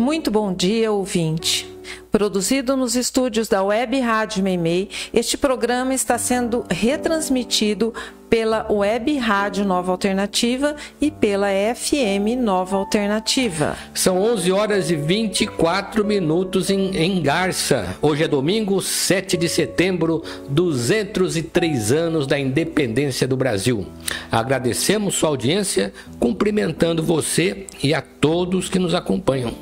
Muito bom dia, ouvinte. Produzido nos estúdios da Web Rádio Meimei, este programa está sendo retransmitido pela Web Rádio Nova Alternativa e pela FM Nova Alternativa. São 11 horas e 24 minutos em Garça. Hoje é domingo, 7 de setembro, 203 anos da independência do Brasil. Agradecemos sua audiência, cumprimentando você e a todos que nos acompanham.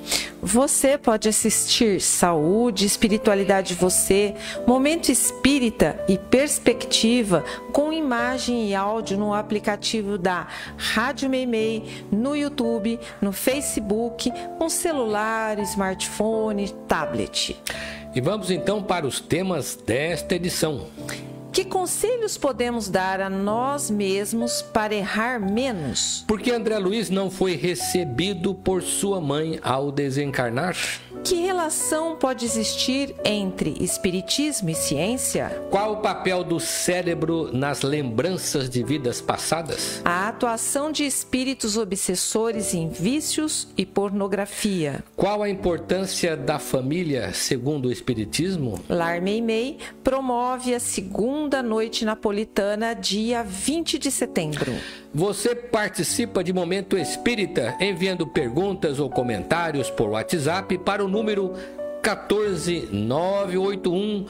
Você pode assistir Saúde, Espiritualidade Você, Momento Espírita e Perspectiva com imagem e áudio no aplicativo da Rádio Meimei, no YouTube, no Facebook, com celular, smartphone, tablet. E vamos então para os temas desta edição. Que conselhos podemos dar a nós mesmos para errar menos? Por que André Luiz não foi recebido por sua mãe ao desencarnar? Que relação pode existir entre espiritismo e ciência? Qual o papel do cérebro nas lembranças de vidas passadas? A atuação de espíritos obsessores em vícios e pornografia. Qual a importância da família segundo o espiritismo? Lar Meimei promove a segunda noite napolitana, dia 20 de setembro. Você participa de Momento Espírita enviando perguntas ou comentários por WhatsApp para o número 14 981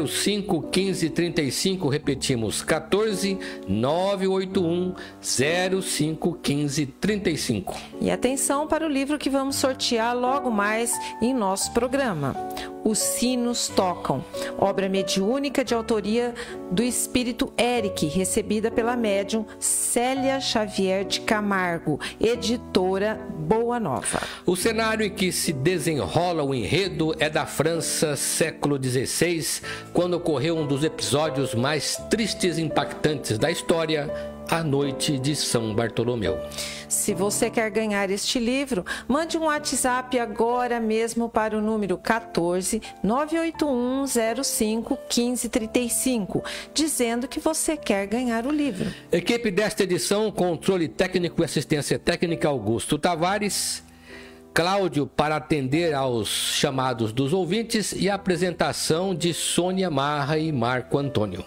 05 15 35. Repetimos, 14 981 05 15 35. E atenção para o livro que vamos sortear logo mais em nosso programa. Os Sinos Tocam, obra mediúnica de autoria do espírito Eric, recebida pela médium Célia Xavier de Camargo, editora Boa Nova. O cenário em que se desenrola o enredo é da França, século XVI, quando ocorreu um dos episódios mais tristes e impactantes da história, a Noite de São Bartolomeu. Se você quer ganhar este livro, mande um WhatsApp agora mesmo para o número 14 981 05 15 35, dizendo que você quer ganhar o livro. Equipe desta edição, controle técnico e assistência técnica Augusto Tavares, Cláudio para atender aos chamados dos ouvintes e a apresentação de Sônia Marra e Marco Antônio.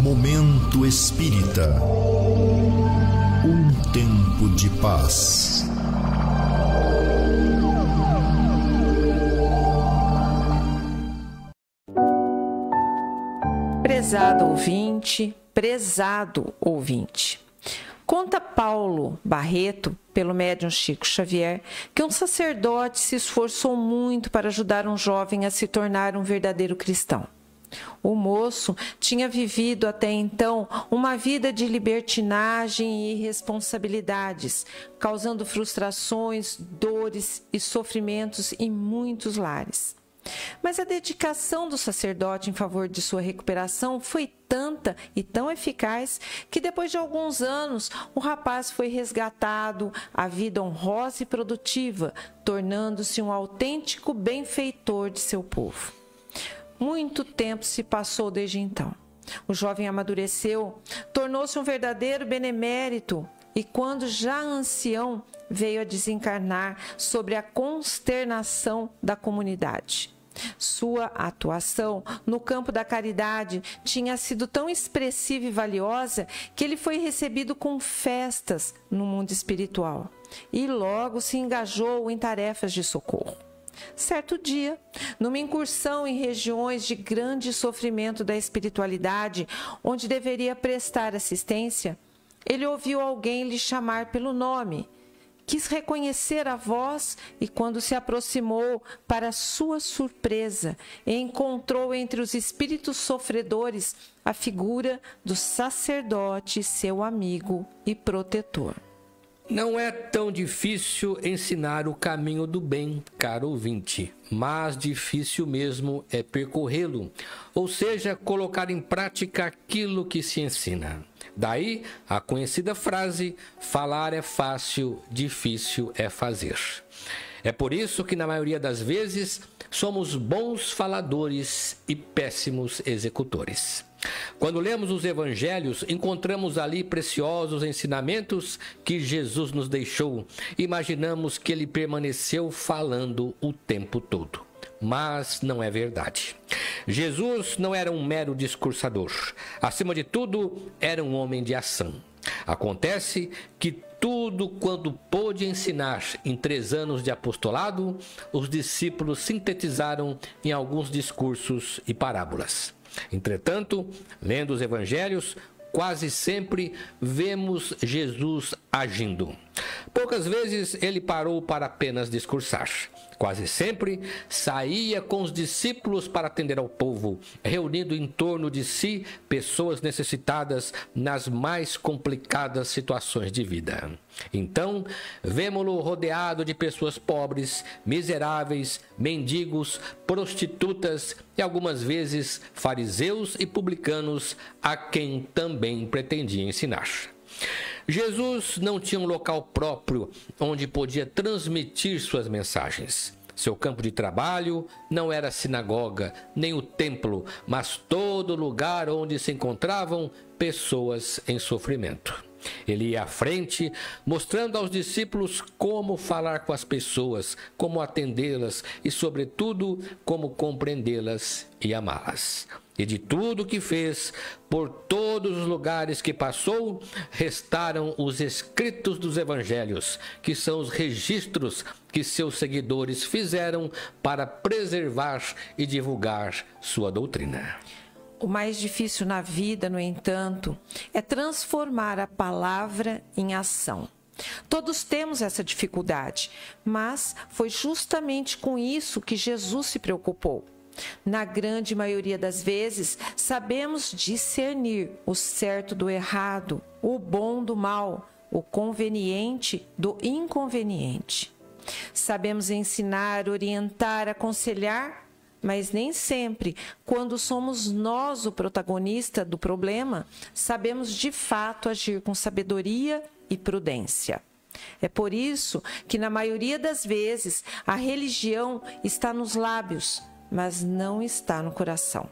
Momento Espírita. Um tempo de paz. Prezado ouvinte. Conta Paulo Barreto, pelo médium Chico Xavier, que um sacerdote se esforçou muito para ajudar um jovem a se tornar um verdadeiro cristão. O moço tinha vivido até então uma vida de libertinagem e irresponsabilidades, causando frustrações, dores e sofrimentos em muitos lares. Mas a dedicação do sacerdote em favor de sua recuperação foi tanta e tão eficaz que depois de alguns anos o rapaz foi resgatado à vida honrosa e produtiva, tornando-se um autêntico benfeitor de seu povo. Muito tempo se passou desde então. O jovem amadureceu, tornou-se um verdadeiro benemérito e, quando já ancião, veio a desencarnar sobre a consternação da comunidade. Sua atuação no campo da caridade tinha sido tão expressiva e valiosa que ele foi recebido com festas no mundo espiritual e logo se engajou em tarefas de socorro. Certo dia, numa incursão em regiões de grande sofrimento da espiritualidade, onde deveria prestar assistência, ele ouviu alguém lhe chamar pelo nome. Quis reconhecer a voz e, quando se aproximou, para sua surpresa, encontrou entre os espíritos sofredores a figura do sacerdote, seu amigo e protetor. Não é tão difícil ensinar o caminho do bem, caro ouvinte, mas difícil mesmo é percorrê-lo, ou seja, colocar em prática aquilo que se ensina. Daí a conhecida frase: falar é fácil, difícil é fazer. É por isso que, na maioria das vezes, somos bons faladores e péssimos executores. Quando lemos os evangelhos, encontramos ali preciosos ensinamentos que Jesus nos deixou. Imaginamos que ele permaneceu falando o tempo todo. Mas não é verdade. Jesus não era um mero discursador. Acima de tudo, era um homem de ação. Acontece que tudo quanto pôde ensinar em 3 anos de apostolado, os discípulos sintetizaram em alguns discursos e parábolas. Entretanto, lendo os evangelhos, quase sempre vemos Jesus agindo. Poucas vezes ele parou para apenas discursar. Quase sempre saía com os discípulos para atender ao povo, reunindo em torno de si pessoas necessitadas nas mais complicadas situações de vida. Então, vemo-lo rodeado de pessoas pobres, miseráveis, mendigos, prostitutas e algumas vezes fariseus e publicanos a quem também pretendia ensinar. Jesus não tinha um local próprio onde podia transmitir suas mensagens. Seu campo de trabalho não era a sinagoga, nem o templo, mas todo lugar onde se encontravam pessoas em sofrimento. Ele ia à frente, mostrando aos discípulos como falar com as pessoas, como atendê-las e, sobretudo, como compreendê-las e amá-las. E de tudo o que fez, por todos os lugares que passou, restaram os escritos dos evangelhos, que são os registros que seus seguidores fizeram para preservar e divulgar sua doutrina. O mais difícil na vida, no entanto, é transformar a palavra em ação. Todos temos essa dificuldade, mas foi justamente com isso que Jesus se preocupou. Na grande maioria das vezes, sabemos discernir o certo do errado, o bom do mal, o conveniente do inconveniente. Sabemos ensinar, orientar, aconselhar, mas nem sempre, quando somos nós o protagonista do problema, sabemos de fato agir com sabedoria e prudência. É por isso que, na maioria das vezes, a religião está nos lábios, mas não está no coração.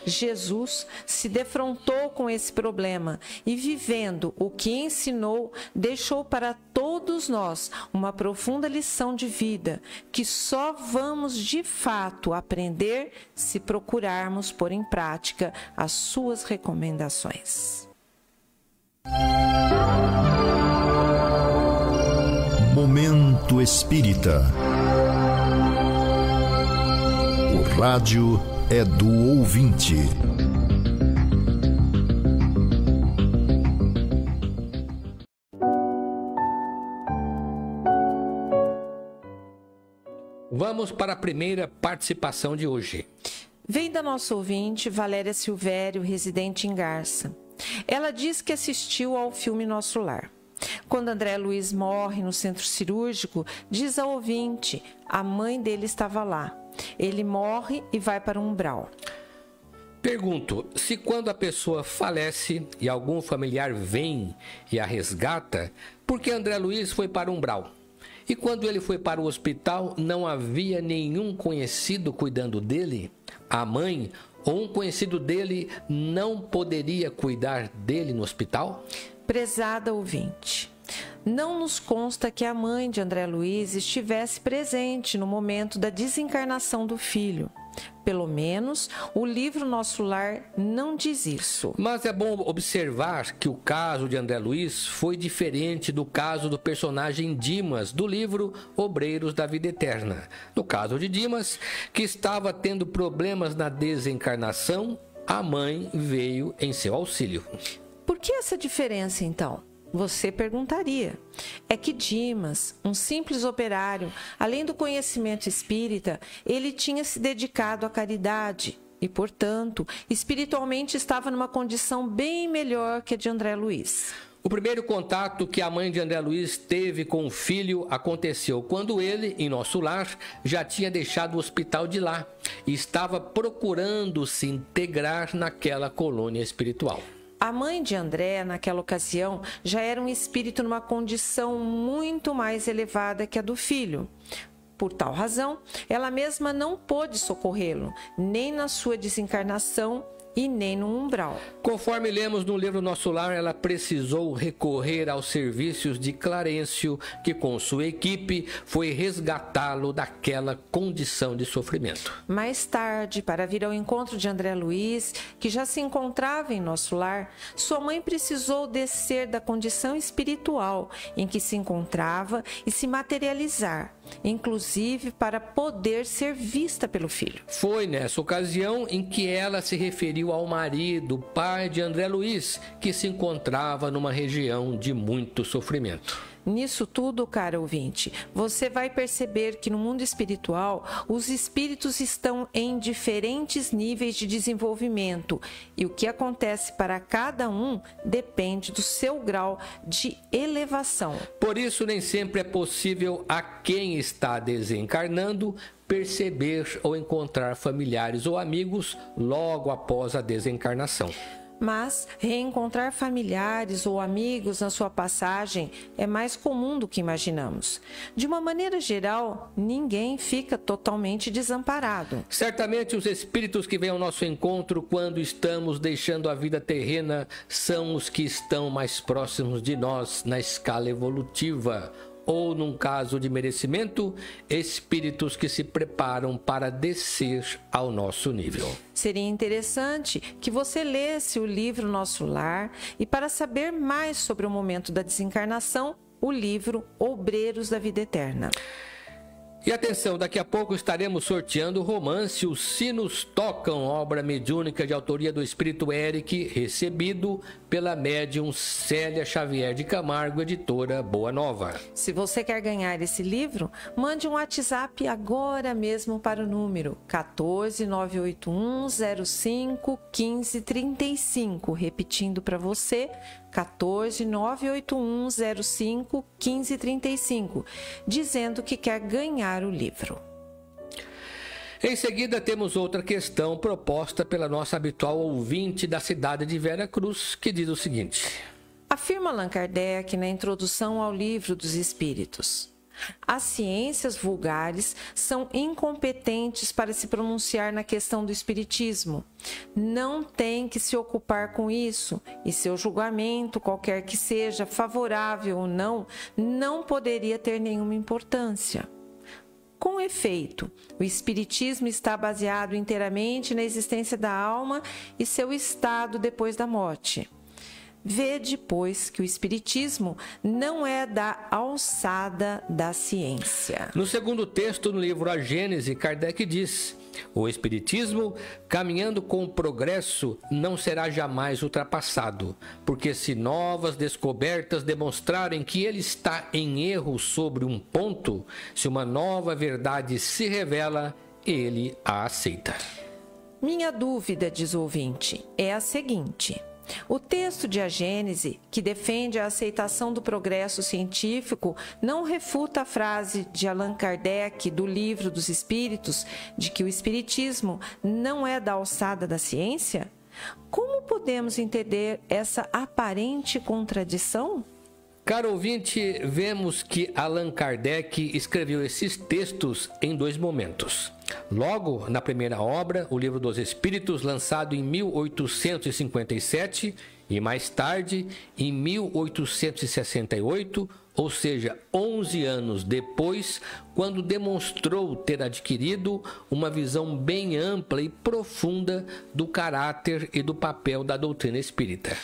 Jesus se defrontou com esse problema e, vivendo o que ensinou, deixou para todos nós uma profunda lição de vida que só vamos de fato aprender se procurarmos pôr em prática as suas recomendações. Momento Espírita. O rádio é do ouvinte. Vamos para a primeira participação de hoje. Vem da nossa ouvinte Valéria Silvério, residente em Garça. Ela diz que assistiu ao filme Nosso Lar. Quando André Luiz morre no centro cirúrgico, diz ao ouvinte, a mãe dele estava lá. Ele morre e vai para o umbral. Pergunto, se quando a pessoa falece e algum familiar vem e a resgata, por que André Luiz foi para o umbral? E quando ele foi para o hospital, não havia nenhum conhecido cuidando dele? A mãe ou um conhecido dele não poderia cuidar dele no hospital? Prezada ouvinte, não nos consta que a mãe de André Luiz estivesse presente no momento da desencarnação do filho. Pelo menos, o livro Nosso Lar não diz isso. Mas é bom observar que o caso de André Luiz foi diferente do caso do personagem Dimas, do livro Obreiros da Vida Eterna. No caso de Dimas, que estava tendo problemas na desencarnação, a mãe veio em seu auxílio. Por que essa diferença, então? Você perguntaria. É que Dimas, um simples operário, além do conhecimento espírita, ele tinha se dedicado à caridade e, portanto, espiritualmente estava numa condição bem melhor que a de André Luiz. O primeiro contato que a mãe de André Luiz teve com o filho aconteceu quando ele, em Nosso Lar, já tinha deixado o hospital de lá e estava procurando se integrar naquela colônia espiritual. A mãe de André, naquela ocasião, já era um espírito numa condição muito mais elevada que a do filho. Por tal razão, ela mesma não pôde socorrê-lo, nem na sua desencarnação e nem no umbral. Conforme lemos no livro Nosso Lar, ela precisou recorrer aos serviços de Clarencio, que com sua equipe foi resgatá-lo daquela condição de sofrimento. Mais tarde, para vir ao encontro de André Luiz, que já se encontrava em Nosso Lar, sua mãe precisou descer da condição espiritual em que se encontrava e se materializar, inclusive para poder ser vista pelo filho. Foi nessa ocasião em que ela se referiu ao marido, pai de André Luiz, que se encontrava numa região de muito sofrimento. Nisso tudo, caro ouvinte, você vai perceber que no mundo espiritual, os espíritos estão em diferentes níveis de desenvolvimento e o que acontece para cada um depende do seu grau de elevação. Por isso, nem sempre é possível a quem está desencarnando perceber ou encontrar familiares ou amigos logo após a desencarnação. Mas reencontrar familiares ou amigos na sua passagem é mais comum do que imaginamos. De uma maneira geral, ninguém fica totalmente desamparado. Certamente os espíritos que vêm ao nosso encontro quando estamos deixando a vida terrena são os que estão mais próximos de nós na escala evolutiva. Ou, num caso de merecimento, espíritos que se preparam para descer ao nosso nível. Seria interessante que você lesse o livro Nosso Lar e, para saber mais sobre o momento da desencarnação, o livro Obreiros da Vida Eterna. E atenção, daqui a pouco estaremos sorteando o romance Os Sinos Tocam, obra mediúnica de autoria do espírito Eric, recebido pela médium Célia Xavier de Camargo, editora Boa Nova. Se você quer ganhar esse livro, mande um WhatsApp agora mesmo para o número 14981051535, repetindo para você, 14981051535, dizendo que quer ganhar o livro. Em seguida, temos outra questão proposta pela nossa habitual ouvinte da cidade de Vera Cruz, que diz o seguinte: afirma Allan Kardec na introdução ao Livro dos Espíritos: as ciências vulgares são incompetentes para se pronunciar na questão do espiritismo. Não tem que se ocupar com isso, e seu julgamento, qualquer que seja, favorável ou não, não poderia ter nenhuma importância. Com efeito, o espiritismo está baseado inteiramente na existência da alma e seu estado depois da morte. Vede, pois, que o espiritismo não é da alçada da ciência. No segundo texto, no livro A Gênese, Kardec diz: o espiritismo, caminhando com o progresso, não será jamais ultrapassado, porque se novas descobertas demonstrarem que ele está em erro sobre um ponto, se uma nova verdade se revela, ele a aceita. Minha dúvida, diz o ouvinte, é a seguinte: o texto de A Gênese, que defende a aceitação do progresso científico, não refuta a frase de Allan Kardec do Livro dos Espíritos de que o espiritismo não é da alçada da ciência? Como podemos entender essa aparente contradição? Caro ouvinte, vemos que Allan Kardec escreveu esses textos em dois momentos. Logo, na primeira obra, o Livro dos Espíritos, lançado em 1857, e mais tarde, em 1868, ou seja, 11 anos depois, quando demonstrou ter adquirido uma visão bem ampla e profunda do caráter e do papel da doutrina espírita.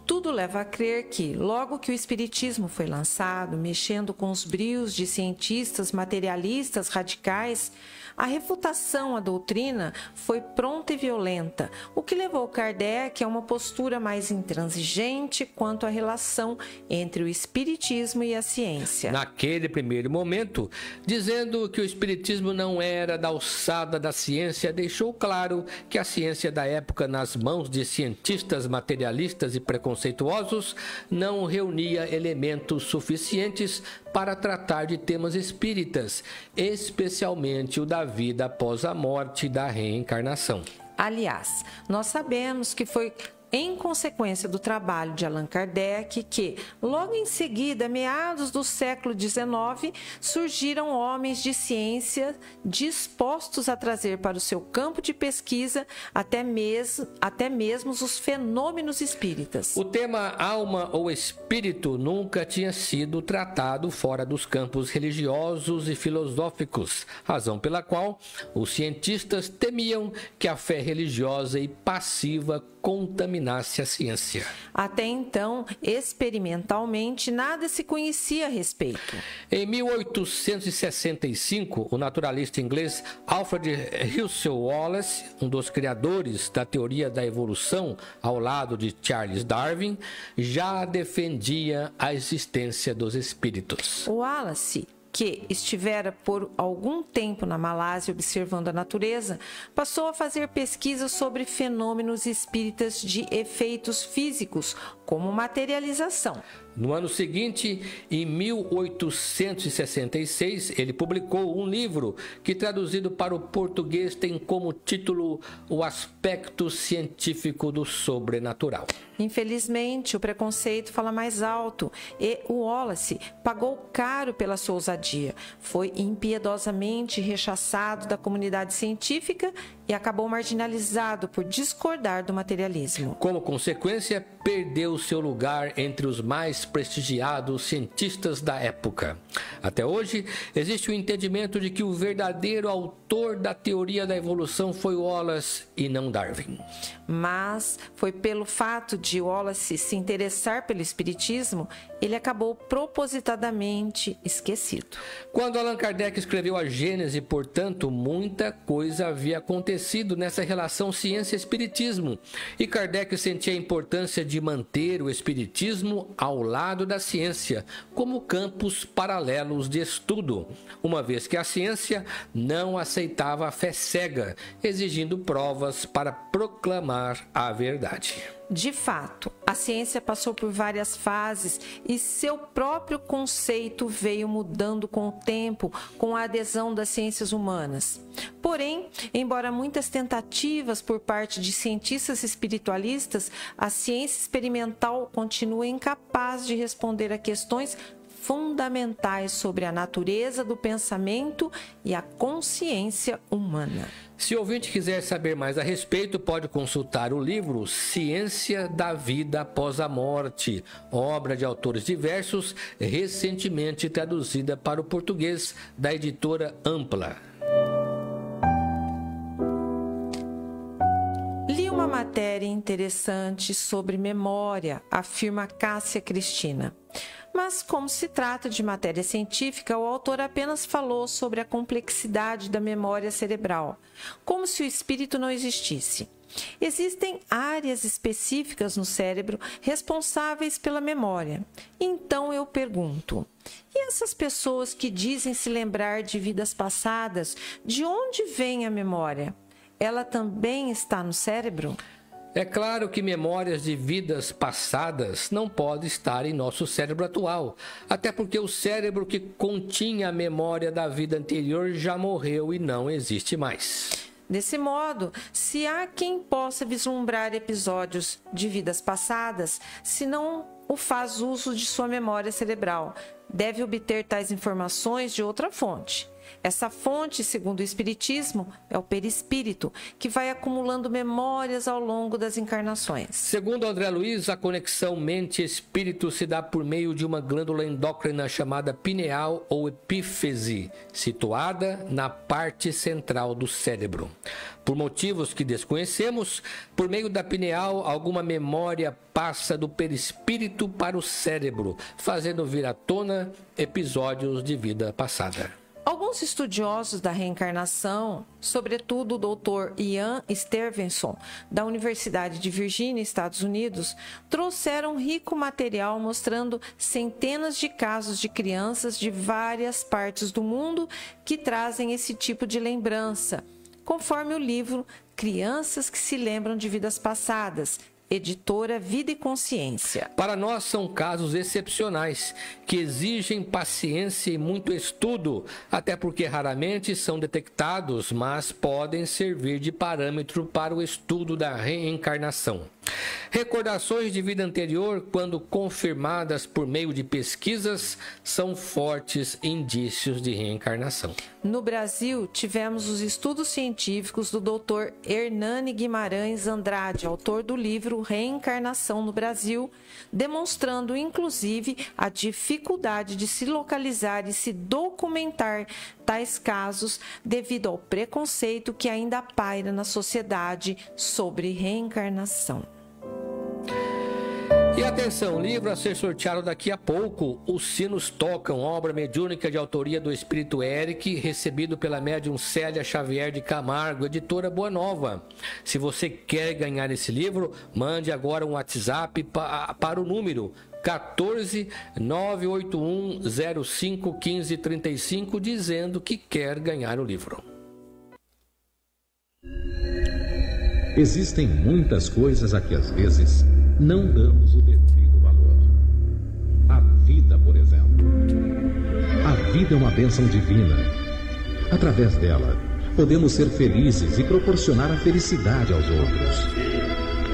Tudo leva a crer que, logo que o espiritismo foi lançado, mexendo com os brios de cientistas materialistas radicais, a refutação à doutrina foi pronta e violenta, o que levou Kardec a uma postura mais intransigente quanto à relação entre o espiritismo e a ciência. Naquele primeiro momento, dizendo que o espiritismo não era da alçada da ciência, deixou claro que a ciência da época, nas mãos de cientistas materialistas e preconceituosos, não reunia elementos suficientes para tratar de temas espíritas, especialmente o da vida após a morte e da reencarnação. Aliás, nós sabemos que foi em consequência do trabalho de Allan Kardec, que, logo em seguida, meados do século XIX, surgiram homens de ciência dispostos a trazer para o seu campo de pesquisa até mesmo os fenômenos espíritas. O tema alma ou espírito nunca tinha sido tratado fora dos campos religiosos e filosóficos, razão pela qual os cientistas temiam que a fé religiosa e passiva contaminasse a ciência. Até então, experimentalmente, nada se conhecia a respeito. Em 1865, o naturalista inglês Alfred Russel Wallace, um dos criadores da teoria da evolução, ao lado de Charles Darwin, já defendia a existência dos espíritos. Wallace, que estivera por algum tempo na Malásia observando a natureza, passou a fazer pesquisas sobre fenômenos espíritas de efeitos físicos, como materialização. No ano seguinte, em 1866, ele publicou um livro que, traduzido para o português, tem como título O Aspecto Científico do Sobrenatural. Infelizmente, o preconceito fala mais alto e o Wallace pagou caro pela sua ousadia. Foi impiedosamente rechaçado da comunidade científica e acabou marginalizado por discordar do materialismo. Como consequência, perdeu seu lugar entre os mais prestigiados cientistas da época. Até hoje, existe o entendimento de que o verdadeiro autor da teoria da evolução foi Wallace e não Darwin. Mas foi pelo fato de Wallace se interessar pelo espiritismo, ele acabou propositadamente esquecido. Quando Allan Kardec escreveu a Gênese, portanto, muita coisa havia acontecido nessa relação ciência-espiritismo, e Kardec sentia a importância de manter o espiritismo ao lado da ciência, como campos paralelos de estudo, uma vez que a ciência não aceitava a fé cega, exigindo provas para proclamar a verdade. De fato, a ciência passou por várias fases e seu próprio conceito veio mudando com o tempo, com a adesão das ciências humanas. Porém, embora muitas tentativas por parte de cientistas espiritualistas, a ciência experimental continua incapaz de responder a questões fundamentais sobre a natureza do pensamento e a consciência humana. Se o ouvinte quiser saber mais a respeito, pode consultar o livro Ciência da Vida Após a Morte, obra de autores diversos, recentemente traduzida para o português da editora Ampla. Li uma matéria interessante sobre memória, afirma Cássia Cristina. Mas, como se trata de matéria científica, o autor apenas falou sobre a complexidade da memória cerebral, como se o espírito não existisse. Existem áreas específicas no cérebro responsáveis pela memória. Então eu pergunto, e essas pessoas que dizem se lembrar de vidas passadas, de onde vem a memória? Ela também está no cérebro? É claro que memórias de vidas passadas não podem estar em nosso cérebro atual, até porque o cérebro que continha a memória da vida anterior já morreu e não existe mais. Desse modo, se há quem possa vislumbrar episódios de vidas passadas, se não o faz uso de sua memória cerebral, deve obter tais informações de outra fonte. Essa fonte, segundo o Espiritismo, é o perispírito, que vai acumulando memórias ao longo das encarnações. Segundo André Luiz, a conexão mente-espírito se dá por meio de uma glândula endócrina chamada pineal ou epífise, situada na parte central do cérebro. Por motivos que desconhecemos, por meio da pineal, alguma memória passa do perispírito para o cérebro, fazendo vir à tona episódios de vida passada. Alguns estudiosos da reencarnação, sobretudo o Dr. Ian Stevenson, da Universidade de Virgínia, Estados Unidos, trouxeram rico material mostrando centenas de casos de crianças de várias partes do mundo que trazem esse tipo de lembrança, conforme o livro Crianças que se Lembram de Vidas Passadas, editora Vida e Consciência. Para nós são casos excepcionais, que exigem paciência e muito estudo, até porque raramente são detectados, mas podem servir de parâmetro para o estudo da reencarnação. Recordações de vida anterior, quando confirmadas por meio de pesquisas, são fortes indícios de reencarnação. No Brasil, tivemos os estudos científicos do Dr. Hernani Guimarães Andrade, autor do livro Reencarnação no Brasil, demonstrando, inclusive, a dificuldade de se localizar e se documentar tais casos devido ao preconceito que ainda paira na sociedade sobre reencarnação. E atenção, livro a ser sorteado daqui a pouco, Os Sinos Tocam, obra mediúnica de autoria do Espírito Eric, recebido pela médium Célia Xavier de Camargo, editora Boa Nova. Se você quer ganhar esse livro, mande agora um WhatsApp para o número 14 981 05 15 35, dizendo que quer ganhar o livro. Existem muitas coisas a que às vezes não damos o devido valor. A vida, por exemplo. A vida é uma bênção divina. Através dela, podemos ser felizes e proporcionar a felicidade aos outros.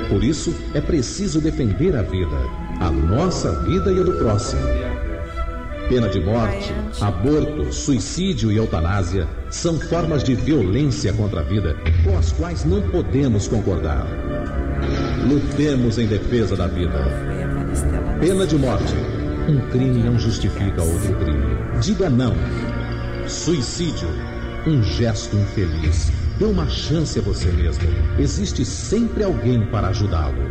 Por isso, é preciso defender a vida, a nossa vida e a do próximo. Pena de morte, aborto, suicídio e eutanásia são formas de violência contra a vida com as quais não podemos concordar. Lutemos em defesa da vida. Pena de morte. Um crime não justifica outro crime. Diga não. Suicídio. Um gesto infeliz. Dê uma chance a você mesmo. Existe sempre alguém para ajudá-lo.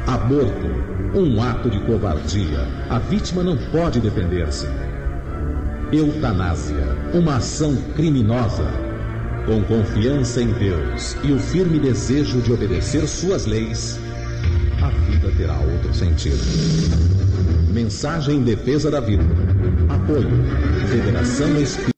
Aborto. Um ato de covardia. A vítima não pode defender-se. Eutanásia. Uma ação criminosa. Com confiança em Deus e o firme desejo de obedecer suas leis, a vida terá outro sentido. Mensagem em defesa da vida. Apoio. Federação Espírita.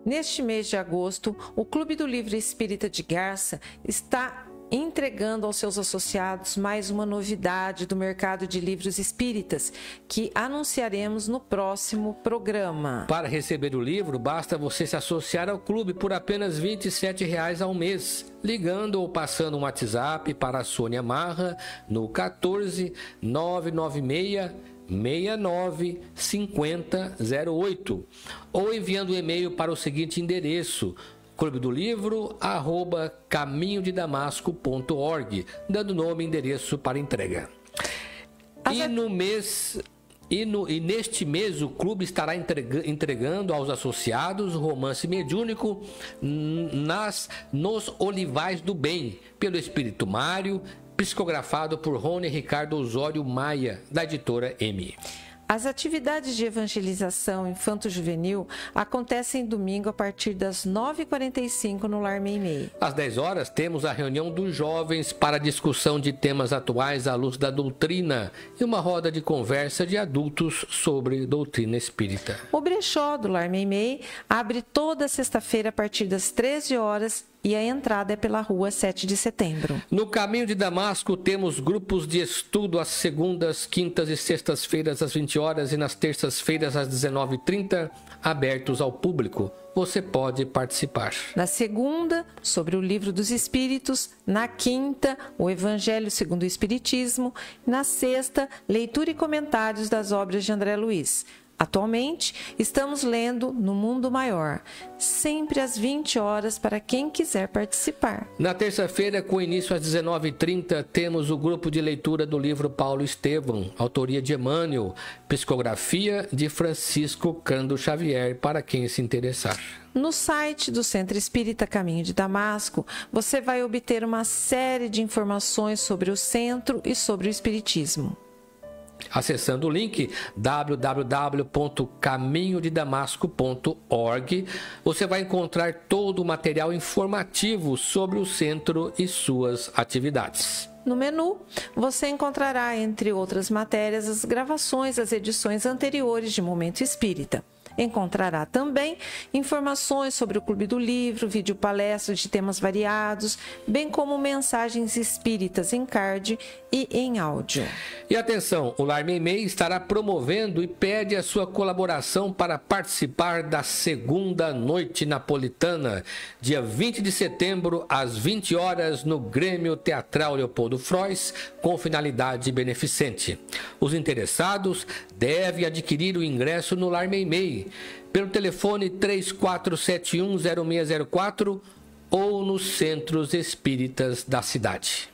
Neste mês de agosto, o Clube do Livro Espírita de Garça está entregando aos seus associados mais uma novidade do mercado de livros espíritas, que anunciaremos no próximo programa. Para receber o livro, basta você se associar ao clube por apenas R$ 27,00 ao mês, ligando ou passando um WhatsApp para a Sônia Marra no 14 996 69 5008 ou enviando um e-mail para o seguinte endereço: clubedolivro@caminhodedamasco.org, dando nome e endereço para entrega. E neste mês o clube estará entregando aos associados o romance mediúnico Nos Olivais do Bem, pelo Espírito Mário, psicografado por Rony Ricardo Osório Maia, da editora M. As atividades de evangelização infanto-juvenil acontecem domingo a partir das 9h45 no Lar Meimei. Às 10 horas temos a reunião dos jovens para discussão de temas atuais à luz da doutrina e uma roda de conversa de adultos sobre doutrina espírita. O brechó do Lar Meimei abre toda sexta-feira a partir das 13 horas e a entrada é pela rua 7 de setembro. No Caminho de Damasco temos grupos de estudo às segundas, quintas e sextas-feiras às 20 horas e nas terças-feiras às 19h30, abertos ao público. Você pode participar. Na segunda, sobre o Livro dos Espíritos. Na quinta, o Evangelho segundo o Espiritismo. Na sexta, leitura e comentários das obras de André Luiz. Atualmente, estamos lendo No Mundo Maior, sempre às 20 horas para quem quiser participar. Na terça-feira, com início às 19h30, temos o grupo de leitura do livro Paulo Estevam, autoria de Emmanuel, psicografia de Francisco Cândido Xavier, para quem se interessar. No site do Centro Espírita Caminho de Damasco, você vai obter uma série de informações sobre o centro e sobre o Espiritismo. Acessando o link www.caminhodedamasco.org, você vai encontrar todo o material informativo sobre o centro e suas atividades. No menu, você encontrará, entre outras matérias, as gravações das edições anteriores de Momento Espírita. encontrará também informações sobre o Clube do Livro, vídeo palestras de temas variados, bem como mensagens espíritas em card e em áudio. E atenção, o Lar Meimei estará promovendo e pede a sua colaboração para participar da segunda noite napolitana, dia 20 de setembro, às 20 horas, no Grêmio Teatral Leopoldo Frois, com finalidade beneficente. Os interessados devem adquirir o ingresso no Lar Meimei pelo telefone 34710604 ou nos centros espíritas da cidade.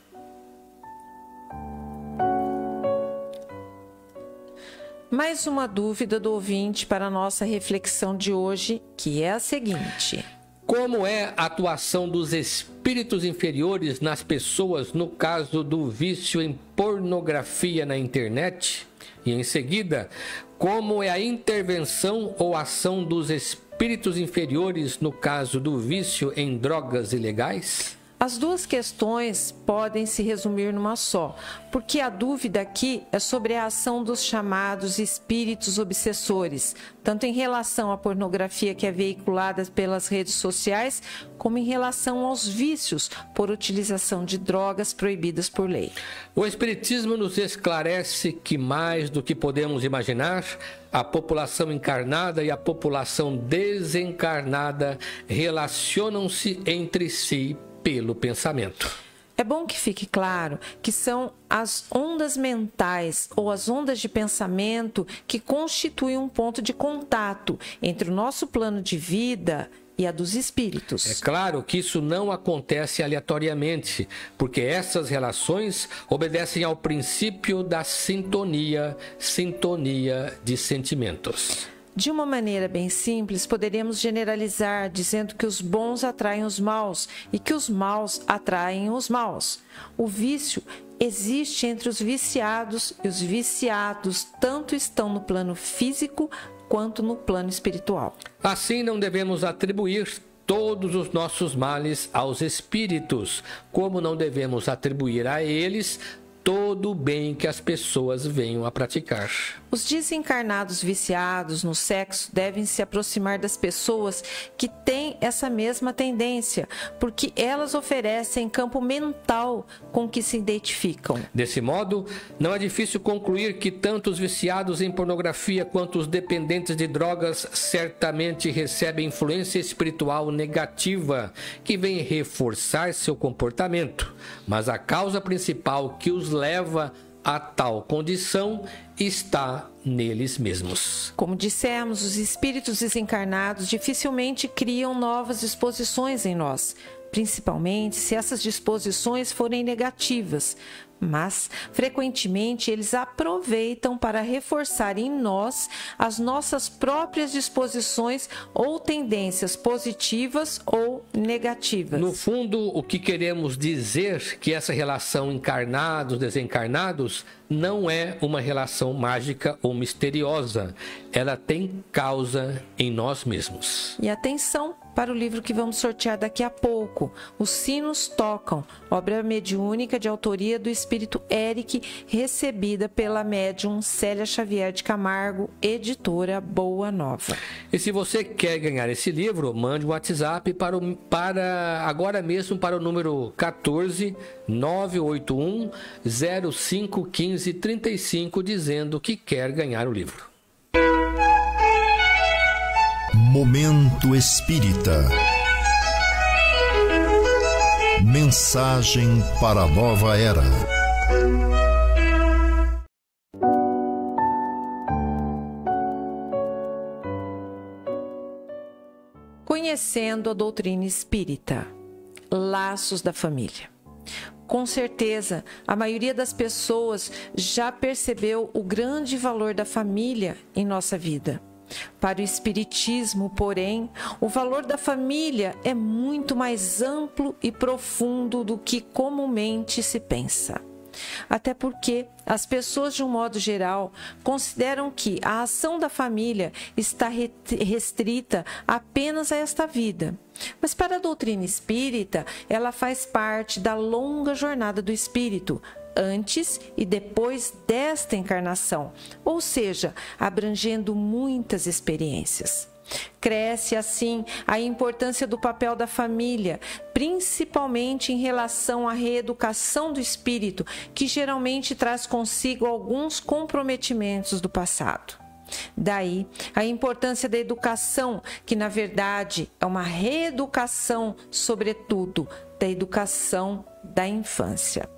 Mais uma dúvida do ouvinte para a nossa reflexão de hoje, que é a seguinte: como é a atuação dos espíritos inferiores nas pessoas no caso do vício em pornografia na internet? E em seguida, como é a intervenção ou ação dos espíritos inferiores no caso do vício em drogas ilegais? As duas questões podem se resumir numa só, porque a dúvida aqui é sobre a ação dos chamados espíritos obsessores, tanto em relação à pornografia que é veiculada pelas redes sociais, como em relação aos vícios por utilização de drogas proibidas por lei. O Espiritismo nos esclarece que, mais do que podemos imaginar, a população encarnada e a população desencarnada relacionam-se entre si pelo pensamento. É bom que fique claro que são as ondas mentais ou as ondas de pensamento que constituem um ponto de contato entre o nosso plano de vida e a dos espíritos. É claro que isso não acontece aleatoriamente, porque essas relações obedecem ao princípio da sintonia de sentimentos. De uma maneira bem simples, poderíamos generalizar dizendo que os bons atraem os maus e que os maus atraem os maus. O vício existe entre os viciados e os viciados tanto estão no plano físico quanto no plano espiritual. Assim, não devemos atribuir todos os nossos males aos espíritos, como não devemos atribuir a eles todo o bem que as pessoas venham a praticar. Os desencarnados viciados no sexo devem se aproximar das pessoas que têm essa mesma tendência, porque elas oferecem campo mental com que se identificam. Desse modo, não é difícil concluir que tanto os viciados em pornografia quanto os dependentes de drogas certamente recebem influência espiritual negativa que vem reforçar seu comportamento, mas a causa principal que os leva a tal condição está neles mesmos. Como dissemos, os espíritos desencarnados dificilmente criam novas disposições em nós, principalmente se essas disposições forem negativas, mas frequentemente eles aproveitam para reforçar em nós as nossas próprias disposições ou tendências positivas ou negativas. No fundo, o que queremos dizer que essa relação encarnados-desencarnados não é uma relação mágica ou misteriosa. Ela tem causa em nós mesmos. E atenção para o livro que vamos sortear daqui a pouco. Os Sinos Tocam, obra mediúnica de autoria do espírito Eric, recebida pela médium Célia Xavier de Camargo, editora Boa Nova. E se você quer ganhar esse livro, mande um WhatsApp agora mesmo para o número 14 981 05 15 35 dizendo que quer ganhar o livro. Momento Espírita. Mensagem para a nova era. Conhecendo a doutrina espírita. Laços da família. Com certeza, a maioria das pessoas já percebeu o grande valor da família em nossa vida. Para o Espiritismo, porém, o valor da família é muito mais amplo e profundo do que comumente se pensa. Até porque as pessoas, de um modo geral, consideram que a ação da família está restrita apenas a esta vida. Mas para a doutrina espírita, ela faz parte da longa jornada do espírito, antes e depois desta encarnação, ou seja, abrangendo muitas experiências. Cresce, assim, a importância do papel da família, principalmente em relação à reeducação do espírito, que geralmente traz consigo alguns comprometimentos do passado. Daí, a importância da educação, que na verdade é uma reeducação, sobretudo, da educação da infância.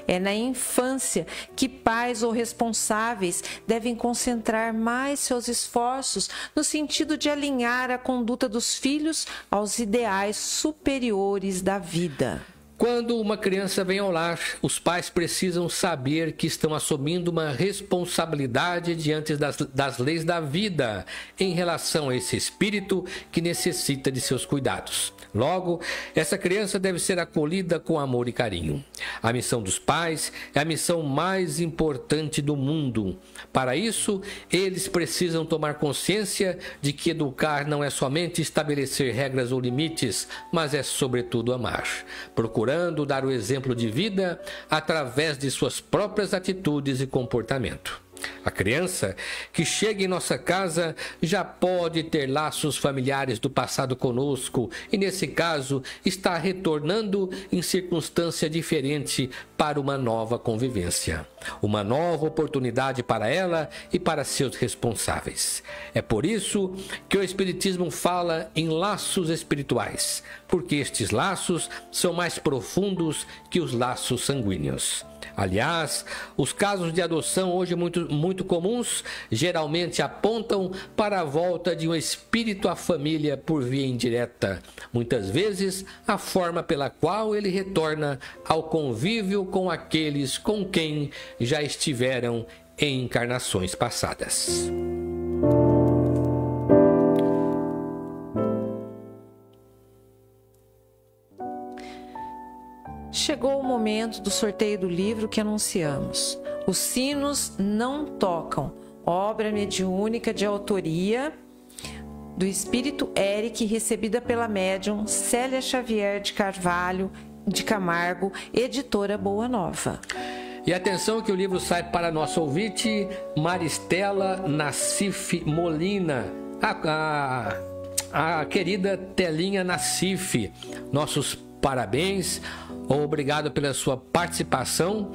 É na infância que pais ou responsáveis devem concentrar mais seus esforços no sentido de alinhar a conduta dos filhos aos ideais superiores da vida. Quando uma criança vem ao lar, os pais precisam saber que estão assumindo uma responsabilidade diante das leis da vida em relação a esse espírito que necessita de seus cuidados. Logo, essa criança deve ser acolhida com amor e carinho. A missão dos pais é a missão mais importante do mundo. Para isso, eles precisam tomar consciência de que educar não é somente estabelecer regras ou limites, mas é sobretudo amar, procurando dar o exemplo de vida através de suas próprias atitudes e comportamento. A criança que chega em nossa casa já pode ter laços familiares do passado conosco e, nesse caso, está retornando em circunstância diferente para uma nova convivência. Uma nova oportunidade para ela e para seus responsáveis. É por isso que o Espiritismo fala em laços espirituais, porque estes laços são mais profundos que os laços sanguíneos. Aliás, os casos de adoção hoje muito comuns geralmente apontam para a volta de um espírito à família por via indireta. Muitas vezes, a forma pela qual ele retorna ao convívio com aqueles com quem já estiveram em encarnações passadas. Chegou o momento do sorteio do livro que anunciamos. Os Sinos Não Tocam, obra mediúnica de autoria do espírito Eric, recebida pela médium Célia Xavier de Carvalho de Camargo, editora Boa Nova. E atenção que o livro sai para nosso ouvinte Maristela Nassif Molina, a querida Telinha Nassif. Nossos parabéns. Obrigado pela sua participação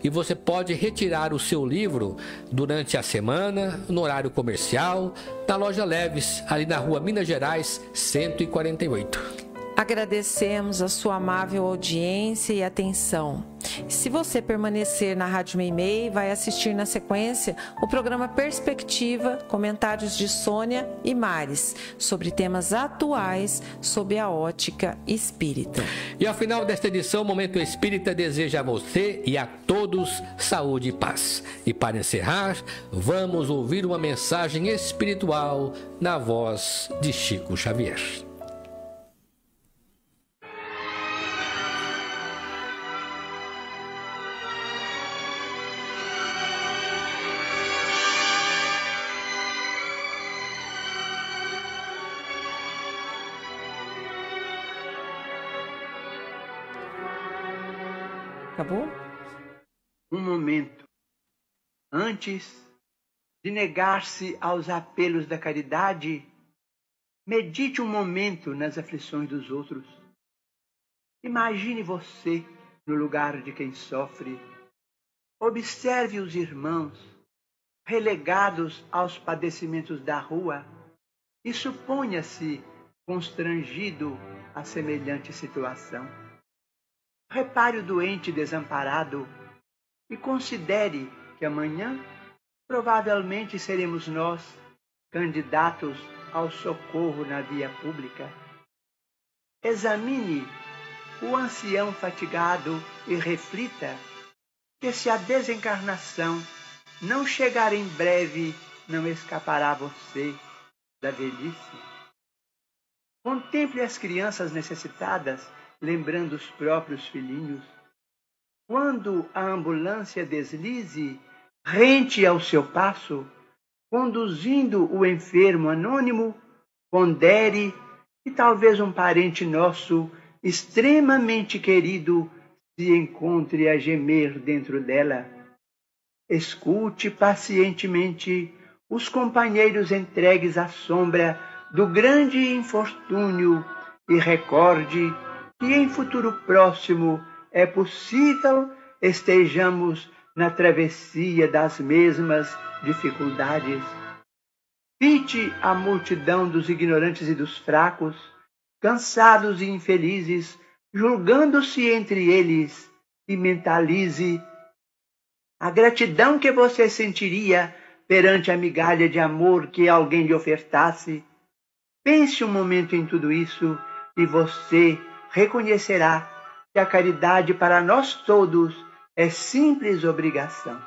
e você pode retirar o seu livro durante a semana, no horário comercial, na Loja Leves, ali na rua Minas Gerais, 148. Agradecemos a sua amável audiência e atenção. Se você permanecer na Rádio Meimei, vai assistir na sequência o programa Perspectiva, comentários de Sônia e Maris, sobre temas atuais sob a ótica espírita. E ao final desta edição, o Momento Espírita deseja a você e a todos saúde e paz. E para encerrar, vamos ouvir uma mensagem espiritual na voz de Chico Xavier. Acabou? Um momento. Antes de negar-se aos apelos da caridade, medite um momento nas aflições dos outros. Imagine você no lugar de quem sofre. Observe os irmãos relegados aos padecimentos da rua e suponha-se constrangido a semelhante situação. Repare o doente desamparado e considere que amanhã provavelmente seremos nós candidatos ao socorro na via pública. Examine o ancião fatigado e reflita que se a desencarnação não chegar em breve, não escapará você da velhice. Contemple as crianças necessitadas, lembrando os próprios filhinhos. Quando a ambulância deslize, rente ao seu passo, conduzindo o enfermo anônimo, pondere que talvez um parente nosso, extremamente querido, se encontre a gemer dentro dela. Escute pacientemente os companheiros entregues à sombra do grande infortúnio e recorde que em futuro próximo é possível estejamos na travessia das mesmas dificuldades. Fite a multidão dos ignorantes e dos fracos, cansados e infelizes, julgando-se entre eles, e mentalize a gratidão que você sentiria perante a migalha de amor que alguém lhe ofertasse. Pense um momento em tudo isso e você reconhecerá que a caridade para nós todos é simples obrigação.